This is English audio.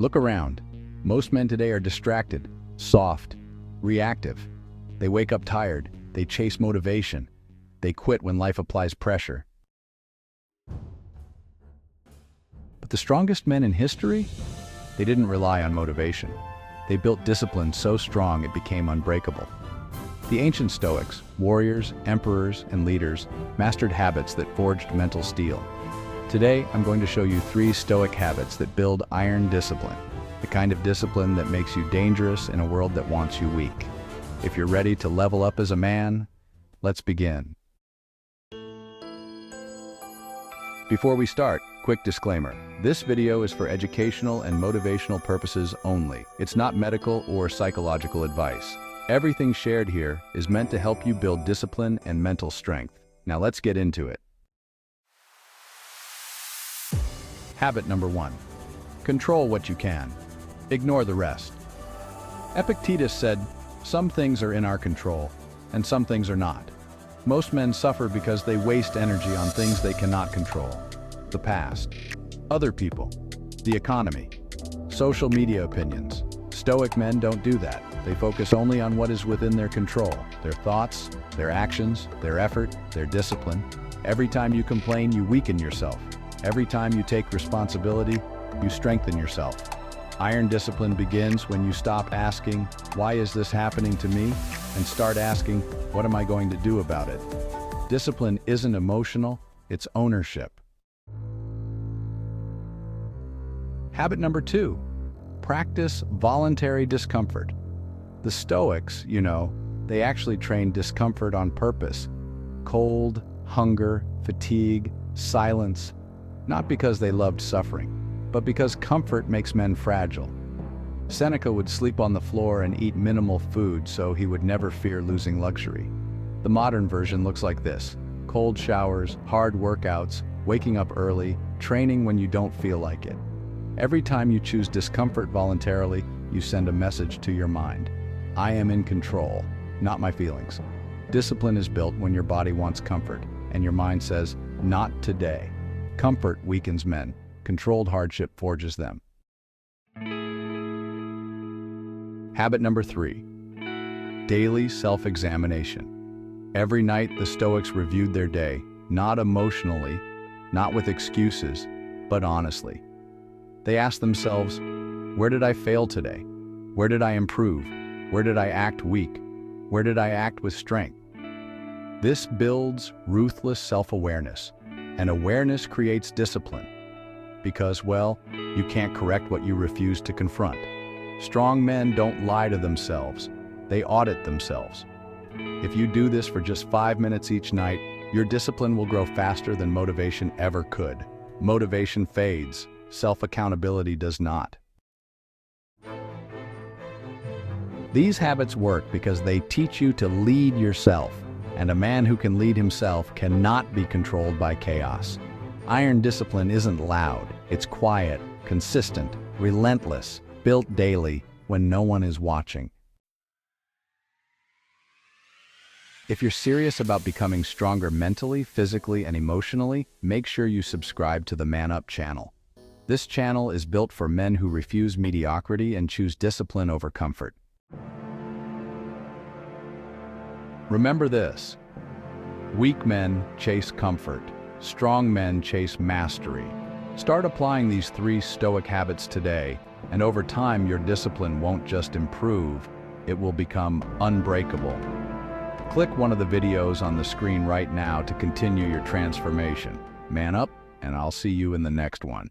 Look around. Most men today are distracted, soft, reactive. They wake up tired, they chase motivation, they quit when life applies pressure. But the strongest men in history, they didn't rely on motivation. They built discipline so strong it became unbreakable. The ancient Stoics, warriors, emperors, and leaders, mastered habits that forged mental steel. Today, I'm going to show you 3 Stoic habits that build iron discipline, the kind of discipline that makes you dangerous in a world that wants you weak. If you're ready to level up as a man, let's begin. Before we start, quick disclaimer. This video is for educational and motivational purposes only. It's not medical or psychological advice. Everything shared here is meant to help you build discipline and mental strength. Now let's get into it. Habit number 1. Control what you can. Ignore the rest. Epictetus said, "Some things are in our control, and some things are not." Most men suffer because they waste energy on things they cannot control. The past, other people, the economy, social media opinions. Stoic men don't do that. They focus only on what is within their control, their thoughts, their actions, their effort, their discipline. Every time you complain, you weaken yourself. Every time you take responsibility, you strengthen yourself. Iron discipline begins when you stop asking, "Why is this happening to me?" and start asking, "What am I going to do about it?" Discipline isn't emotional, it's ownership. Habit number 2, practice voluntary discomfort. The Stoics, they actually trained discomfort on purpose. Cold, hunger, fatigue, silence, not because they loved suffering, but because comfort makes men fragile. Seneca would sleep on the floor and eat minimal food so he would never fear losing luxury. The modern version looks like this: cold showers, hard workouts, waking up early, training when you don't feel like it. Every time you choose discomfort voluntarily, you send a message to your mind. I am in control, not my feelings. Discipline is built when your body wants comfort, and your mind says, "Not today." Comfort weakens men. Controlled hardship forges them. Habit number 3, daily self-examination. Every night the Stoics reviewed their day, not emotionally, not with excuses, but honestly. They asked themselves, where did I fail today? Where did I improve? Where did I act weak? Where did I act with strength? This builds ruthless self-awareness, and awareness creates discipline. Because, you can't correct what you refuse to confront. Strong men don't lie to themselves, they audit themselves. If you do this for just 5 minutes each night, your discipline will grow faster than motivation ever could. Motivation fades, self-accountability does not. These habits work because they teach you to lead yourself, and a man who can lead himself cannot be controlled by chaos. Iron discipline isn't loud, it's quiet, consistent, relentless, built daily when no one is watching. If you're serious about becoming stronger mentally, physically, and emotionally, make sure you subscribe to the Man Up channel. This channel is built for men who refuse mediocrity and choose discipline over comfort. Remember this: weak men chase comfort, strong men chase mastery. Start applying these 3 Stoic habits today, and over time your discipline won't just improve, it will become unbreakable. Click one of the videos on the screen right now to continue your transformation. Man up, and I'll see you in the next one.